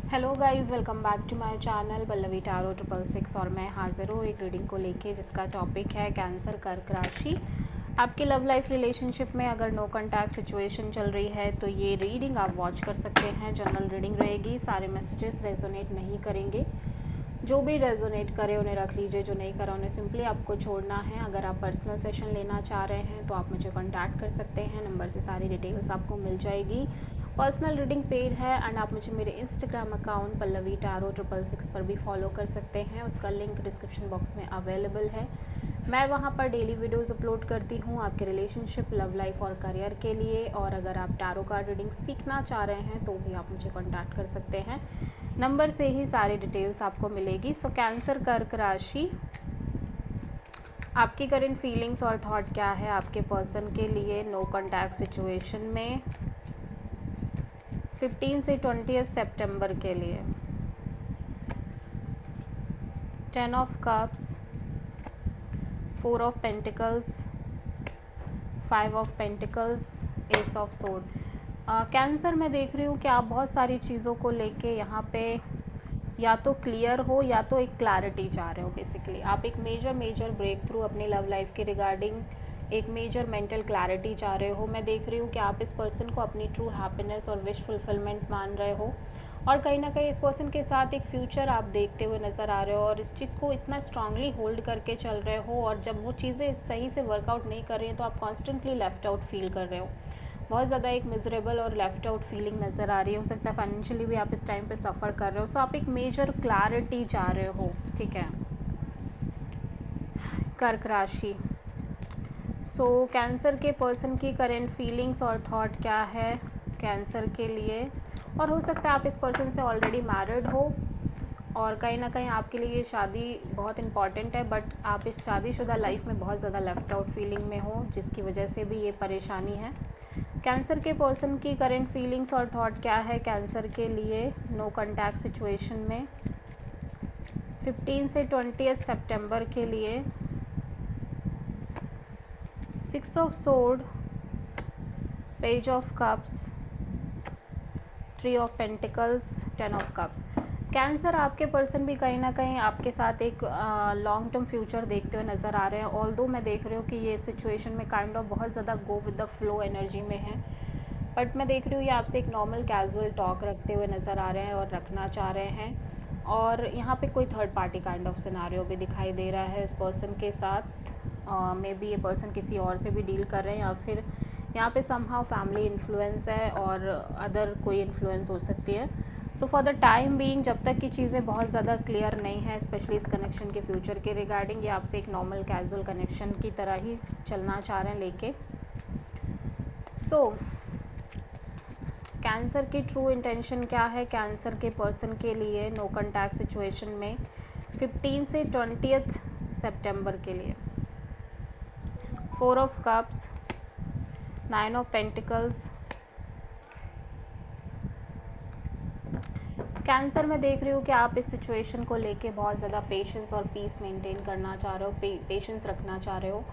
Hello guys, welcome back to my channel Pallavi tarot 666। और मैं हाज़िर हूँ एक रीडिंग को लेके जिसका टॉपिक है कैंसर कर्क राशि। आपकी लव लाइफ रिलेशनशिप में अगर नो कॉन्टैक्ट सिचुएशन चल रही है तो ये रीडिंग आप वॉच कर सकते हैं। जनरल रीडिंग रहेगी, सारे मैसेजेस रेजोनेट नहीं करेंगे। जो भी रेजोनेट करे उन्हें रख लीजिए, जो नहीं करा उन्हें सिंपली आपको छोड़ना है। अगर आप पर्सनल सेशन लेना चाह रहे हैं तो आप मुझे कॉन्टैक्ट कर सकते हैं, नंबर से सारी डिटेल्स आपको मिल जाएगी। पर्सनल रीडिंग पेड है एंड आप मुझे मेरे इंस्टाग्राम अकाउंट पल्लवी टारो 666 पर भी फॉलो कर सकते हैं। उसका लिंक डिस्क्रिप्शन बॉक्स में अवेलेबल है। मैं वहाँ पर डेली वीडियोस अपलोड करती हूँ आपके रिलेशनशिप, लव लाइफ और करियर के लिए। और अगर आप टारो कार्ड रीडिंग सीखना चाह रहे हैं तो भी आप मुझे कॉन्टैक्ट कर सकते हैं, नंबर से ही सारी डिटेल्स आपको मिलेगी। सो कैंसर कर्क राशि, आपकी करंट फीलिंग्स और थॉट क्या है आपके पर्सन के लिए नो कॉन्टैक्ट सिचुएशन में 15 से 20 सितंबर के लिए। 10 of cups, 4 of pentacles, 5 of pentacles, S of sword. Cancer में देख रही हूँ कि आप बहुत सारी चीज़ों को लेके यहाँ पे या तो क्लियर हो या तो एक क्लैरिटी चाह रहे हो। बेसिकली आप एक मेजर ब्रेक थ्रू अपनी लव लाइफ के रिगार्डिंग एक मेजर मेंटल क्लैरिटी चाह रहे हो। मैं देख रही हूँ कि आप इस पर्सन को अपनी ट्रू हैप्पीनेस और विश फुलफिलमेंट मान रहे हो और कहीं ना कहीं इस पर्सन के साथ एक फ्यूचर आप देखते हुए नज़र आ रहे हो और इस चीज़ को इतना स्ट्रांगली होल्ड करके चल रहे हो। और जब वो चीज़ें सही से वर्कआउट नहीं कर रही हैं तो आप कॉन्स्टेंटली लेफ्ट आउट फील कर रहे हो। बहुत ज़्यादा एक मिजरेबल और लेफ्ट आउट फीलिंग नज़र आ रही है। हो सकता है फाइनेंशियली भी आप इस टाइम पे सफ़र कर रहे हो। सो आप एक मेजर क्लैरिटी चाह रहे हो, ठीक है। कर्क राशि, सो कैंसर के पर्सन की करेंट फीलिंग्स और थॉट क्या है कैंसर के लिए। और हो सकता है आप इस पर्सन से ऑलरेडी मैरिड हो और कहीं ना कहीं आपके लिए ये शादी बहुत इंपॉर्टेंट है, बट आप इस शादीशुदा लाइफ में बहुत ज़्यादा लेफ्ट आउट फीलिंग में हो जिसकी वजह से भी ये परेशानी है। कैंसर के पर्सन की करेंट फीलिंग्स और थॉट क्या है कैंसर के लिए नो कॉन्टैक्ट सिचुएशन में 15 से 20 सितंबर के लिए। 6 of sword, page of cups, 3 of pentacles, 10 of cups. Cancer आपके पर्सन भी कहीं ना कहीं आपके साथ एक लॉन्ग टर्म फ्यूचर देखते हुए नज़र आ रहे हैं। ऑल्दो मैं देख रही हूँ कि ये सिचुएशन में काइंड ऑफ बहुत ज़्यादा go with the flow energy में है, बट मैं देख रही हूँ ये आपसे एक नॉर्मल कैजुअल टॉक रखते हुए नज़र आ रहे हैं और रखना चाह रहे हैं। और यहाँ पे कोई third party kind of scenario भी दिखाई दे रहा है इस पर्सन के साथ। मे बी ये पर्सन किसी और से भी डील कर रहे हैं या फिर यहाँ पे समहाउ फैमिली इन्फ्लुएंस है और अदर कोई इन्फ्लुएंस हो सकती है। So for the time being, जब तक की चीज़ें बहुत ज़्यादा क्लियर नहीं है स्पेशली इस कनेक्शन के फ्यूचर के रिगार्डिंग, ये आपसे एक नॉर्मल कैजुअल कनेक्शन की तरह ही चलना चाह रहे हैं लेके। सो कैंसर की ट्रू इंटेंशन क्या है कैंसर के पर्सन के लिए नो कॉन्टैक्ट सिचुएशन में 15 से 20 सितंबर के लिए। 4 of cups, 9 of pentacles. Cancer में देख रही हूँ कि आप इस सिचुएशन को लेके बहुत ज़्यादा पेशेंस और पीस मेंटेन करना चाह रहे हो, पेशेंस रखना चाह रहे हो।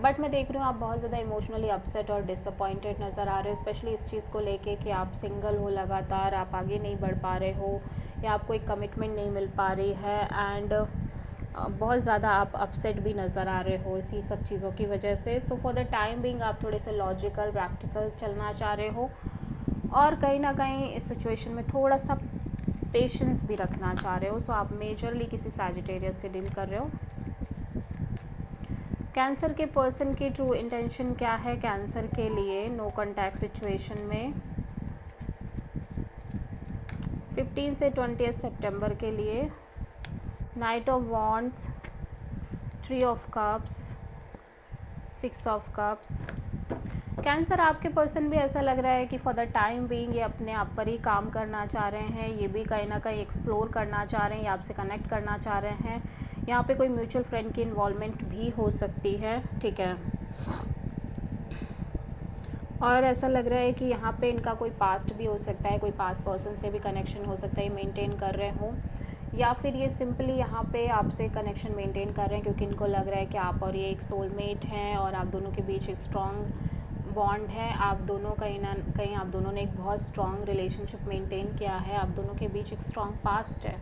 बट मैं देख रही हूँ आप बहुत ज़्यादा इमोशनली अपसेट और डिसअपॉइंटेड नज़र आ रहे हो, स्पेशली इस चीज़ को लेके कि आप सिंगल हो, लगातार आप आगे नहीं बढ़ पा रहे हो या आपको एक कमिटमेंट नहीं मिल पा रही है एंड बहुत ज़्यादा आप अपसेट भी नज़र आ रहे हो इसी सब चीज़ों की वजह से। So for the time being आप थोड़े से लॉजिकल प्रैक्टिकल चलना चाह रहे हो और कहीं ना कहीं इस सिचुएशन में थोड़ा सा पेशेंस भी रखना चाह रहे हो। सो आप मेजरली किसी सैजिटेरियस से डील कर रहे हो। कैंसर के पर्सन की ट्रू इंटेंशन क्या है कैंसर के लिए नो कॉन्टैक्ट सिचुएशन में 15 से 20 सितंबर के लिए। Night of wands, 3 of cups, 6 of cups. Cancer आपके पर्सन भी ऐसा लग रहा है कि फॉर द टाइम बीइंग ये अपने आप पर ही काम करना चाह रहे हैं। ये भी कहीं ना कहीं एक्सप्लोर करना चाह रहे हैं या आपसे कनेक्ट करना चाह रहे हैं। यहाँ पे कोई म्यूचुअल फ्रेंड की इन्वॉल्वमेंट भी हो सकती है, ठीक है। और ऐसा लग रहा है कि यहाँ पे इनका कोई पास्ट भी हो सकता है, कोई पास्ट पर्सन से भी कनेक्शन हो सकता है, ये मेंटेन कर रहे हो या फिर ये सिंपली यहाँ पे आपसे कनेक्शन मेंटेन कर रहे हैं क्योंकि इनको लग रहा है कि आप और ये एक सोलमेट हैं और आप दोनों के बीच एक स्ट्रॉन्ग बॉन्ड है, आप दोनों कहीं ना कहीं आप दोनों ने एक बहुत स्ट्रॉन्ग रिलेशनशिप मेंटेन किया है, आप दोनों के बीच एक स्ट्रॉन्ग पास्ट है,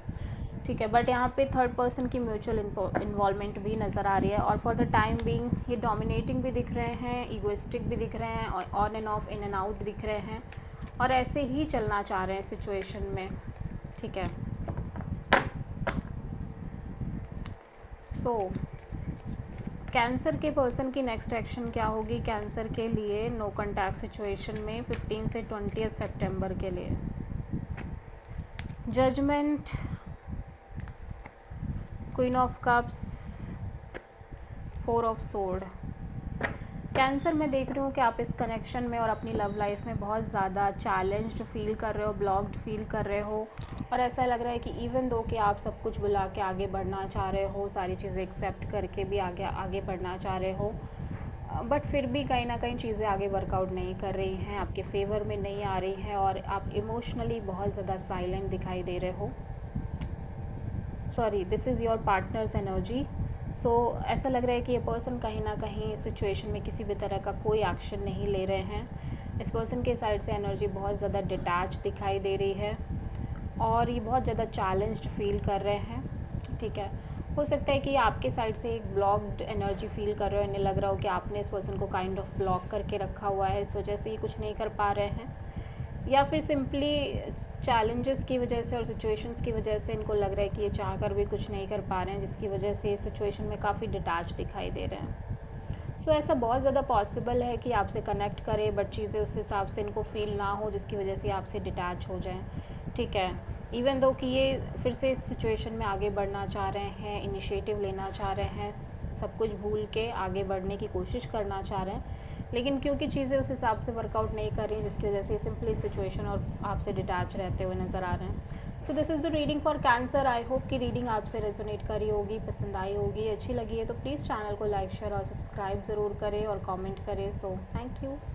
ठीक है। बट यहाँ पे थर्ड पर्सन की म्यूचुअल इन्वॉल्वमेंट भी नज़र आ रही है और फॉर द टाइम बीइंग ये डोमिनेटिंग भी दिख रहे हैं, ईगोइस्टिक भी दिख रहे हैं और on end of, in and out दिख रहे हैं और ऐसे ही चलना चाह रहे हैं सिचुएशन में, ठीक है। सो कैंसर के पर्सन की नेक्स्ट एक्शन क्या होगी कैंसर के लिए नो कॉन्टैक्ट सिचुएशन में 15 से 20 सितंबर के लिए? Judgement, queen of cups, 4 of sword. Cancer में देख रही हूँ कि आप इस कनेक्शन में और अपनी लव लाइफ में बहुत ज़्यादा चैलेंज्ड फील कर रहे हो, ब्लॉक्ड फील कर रहे हो और ऐसा लग रहा है कि इवन दो कि आप सब कुछ बुला के आगे बढ़ना चाह रहे हो, सारी चीज़ें एक्सेप्ट करके भी आगे बढ़ना चाह रहे हो, बट फिर भी कहीं ना कहीं चीज़ें आगे वर्कआउट नहीं कर रही हैं, आपके फेवर में नहीं आ रही हैं और आप इमोशनली बहुत ज़्यादा साइलेंट दिखाई दे रहे हो। Sorry, this is your partner's energy. So ऐसा लग रहा है कि ये पर्सन कहीं ना कहीं सिचुएशन में किसी भी तरह का कोई एक्शन नहीं ले रहे हैं। इस पर्सन के साइड से एनर्जी बहुत ज़्यादा डिटैच दिखाई दे रही है और ये बहुत ज़्यादा चैलेंज्ड फील कर रहे हैं, ठीक है। हो सकता है कि आपके साइड से एक ब्लॉक्ड एनर्जी फील कर रहे हो, इन्हें लग रहा हो कि आपने इस पर्सन को काइंड ऑफ ब्लॉक करके रखा हुआ है, इस वजह से ये कुछ नहीं कर पा रहे हैं, या फिर सिंपली चैलेंजेस की वजह से और सिचुएशंस की वजह से इनको लग रहा है कि ये चाह कर भी कुछ नहीं कर पा रहे हैं, जिसकी वजह से इस सिचुएशन में काफ़ी डिटैच दिखाई दे रहे हैं। सो ऐसा बहुत ज़्यादा पॉसिबल है कि आपसे कनेक्ट करें बट चीज़ें उस हिसाब से इनको फील ना हो, जिसकी वजह से आपसे डिटैच हो जाएं, ठीक है। इवन दो कि ये फिर से इस सिचुएशन में आगे बढ़ना चाह रहे हैं, इनिशिएटिव लेना चाह रहे हैं, सब कुछ भूल के आगे बढ़ने की कोशिश करना चाह रहे हैं, लेकिन क्योंकि चीज़ें उस हिसाब से वर्कआउट नहीं कर रही, जिसकी वजह से सिंपली सिचुएशन और आपसे डिटैच रहते हुए नज़र आ रहे हैं। So this is the reading for cancer. I hope कि रीडिंग आपसे रेजोनेट करी होगी, पसंद आई होगी, अच्छी लगी है तो प्लीज़ चैनल को लाइक, शेयर और सब्सक्राइब ज़रूर करें और कमेंट करें। So thank you.